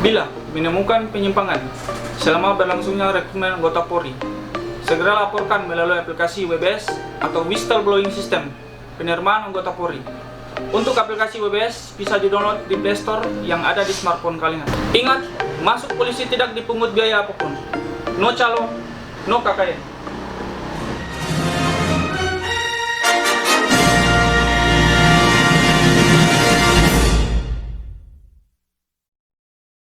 Bila menemukan penyimpangan selama berlangsungnya rekrutmen anggota Polri, segera laporkan melalui aplikasi WBS atau Whistleblowing System penerimaan anggota Polri. Untuk aplikasi WBS bisa di-download di Play Store yang ada di smartphone kalian. Ingat, masuk polisi tidak dipungut biaya apapun. No calo, no KKN.